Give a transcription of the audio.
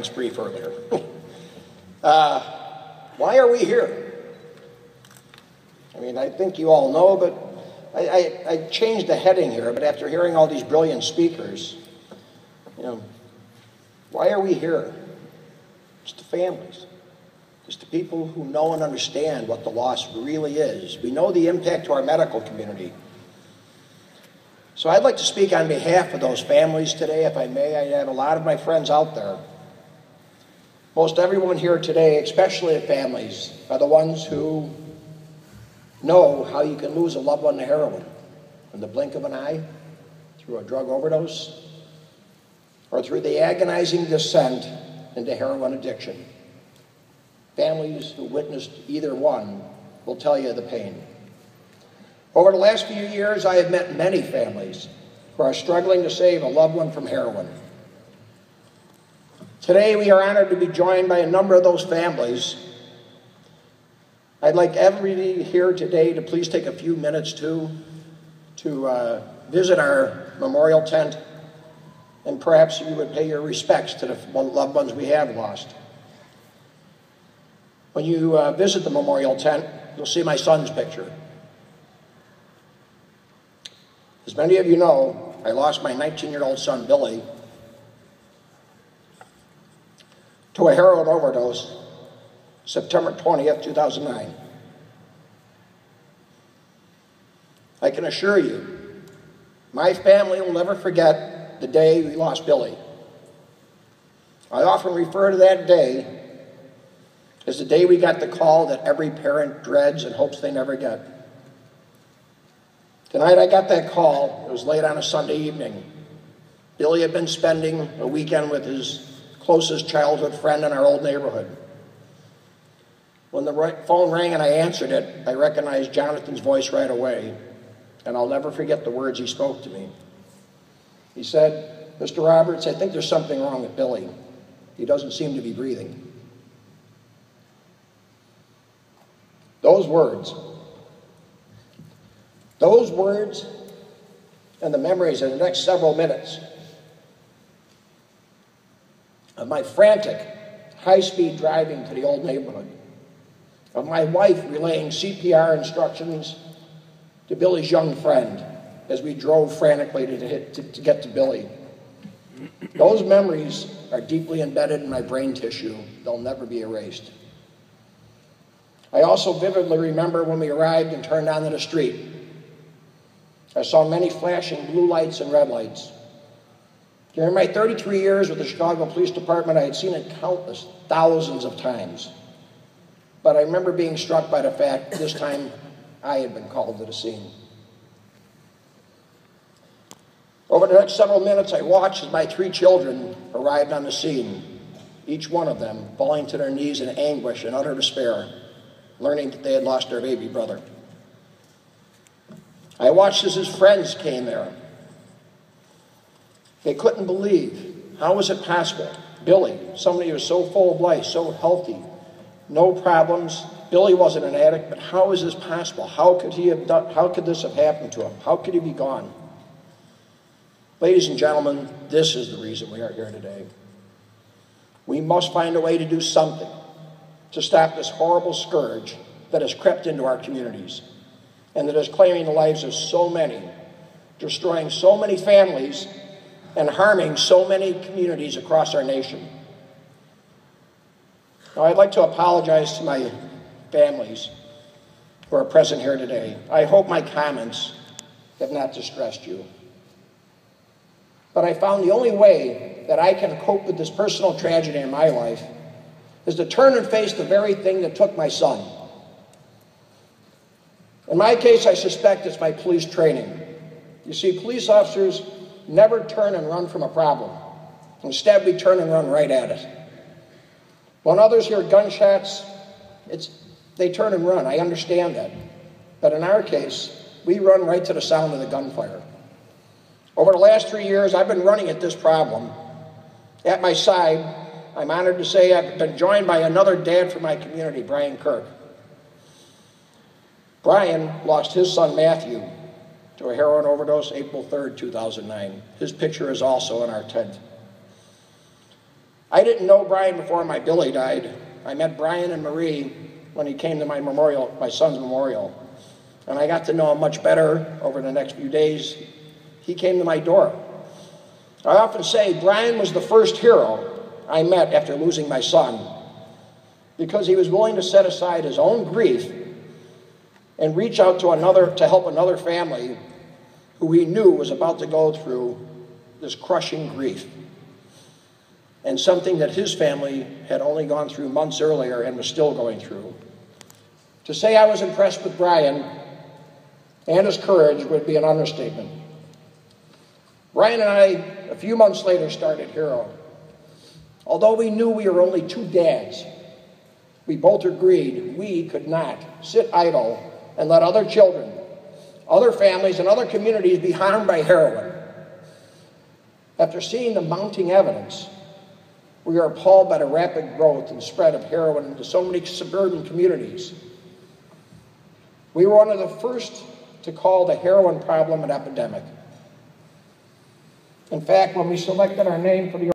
comments brief earlier. Why are we here? I mean, I think you all know, but I changed the heading here, but after hearing all these brilliant speakers, why are we here? It's the families. It's the people who know and understand what the loss really is. We know the impact to our medical community. So I'd like to speak on behalf of those families today, if I may. I have a lot of my friends out there. Most everyone here today, especially the families, are the ones who know how you can lose a loved one to heroin in the blink of an eye, through a drug overdose, or through the agonizing descent into heroin addiction. Families who witnessed either one will tell you the pain. Over the last few years, I have met many families who are struggling to save a loved one from heroin. Today, we are honored to be joined by a number of those families. I'd like everybody here today to please take a few minutes to visit our memorial tent, and perhaps you would pay your respects to the loved ones we have lost. When you visit the memorial tent, you'll see my son's picture. As many of you know, I lost my 19-year-old son, Billy, to a heroin overdose September 20th, 2009. I can assure you, my family will never forget the day we lost Billy. I often refer to that day as the day we got the call that every parent dreads and hopes they never get. The night I got that call, it was late on a Sunday evening. Billy had been spending a weekend with his closest childhood friend in our old neighborhood. When the phone rang and I answered it, I recognized Jonathan's voice right away, and I'll never forget the words he spoke to me. He said, "Mr. Roberts, I think there's something wrong with Billy. He doesn't seem to be breathing." Those words and the memories in the next several minutes of my frantic, high-speed driving to the old neighborhood, of my wife relaying CPR instructions to Billy's young friend as we drove frantically to get to Billy. Those memories are deeply embedded in my brain tissue. They'll never be erased. I also vividly remember when we arrived and turned onto the street. I saw many flashing blue lights and red lights. During my 33 years with the Chicago Police Department, I had seen it countless, thousands of times. But I remember being struck by the fact this time I had been called to the scene. Over the next several minutes, I watched as my 3 children arrived on the scene, each one of them falling to their knees in anguish and utter despair, learning that they had lost their baby brother. I watched as his friends came there. They couldn't believe, how was it possible? Billy, somebody who was so full of life, so healthy, no problems. Billy wasn't an addict, but how is this possible? How could this have happened to him? How could he be gone? Ladies and gentlemen, this is the reason we are here today. We must find a way to do something to stop this horrible scourge that has crept into our communities and that is claiming the lives of so many, destroying so many families, and harming so many communities across our nation. Now, I'd like to apologize to my families who are present here today. I hope my comments have not distressed you. But I found the only way that I can cope with this personal tragedy in my life is to turn and face the very thing that took my son. In my case, I suspect it's my police training. You see, police officers never turn and run from a problem. Instead, we turn and run right at it. When others hear gunshots, they turn and run. I understand that. But in our case, we run right to the sound of the gunfire. Over the last 3 years, I've been running at this problem. At my side, I'm honored to say I've been joined by another dad from my community, Brian Kirk. Brian lost his son, Matthew, to a heroin overdose April 3rd, 2009. His picture is also in our tent. I didn't know Brian before my Billy died. I met Brian and Marie when he came to my memorial, my son's memorial. And I got to know him much better over the next few days. He came to my door. I often say Brian was the first hero I met after losing my son, because he was willing to set aside his own grief and reach out to help another family who he knew was about to go through this crushing grief, and something that his family had only gone through months earlier and was still going through. To say I was impressed with Brian and his courage would be an understatement. Brian and I, a few months later, started Hero. Although we knew we were only two dads, we both agreed we could not sit idle and let other children, other families, and other communities be harmed by heroin. After seeing the mounting evidence, we are appalled by the rapid growth and spread of heroin into so many suburban communities. We were one of the first to call the heroin problem an epidemic. In fact, when we selected our name for the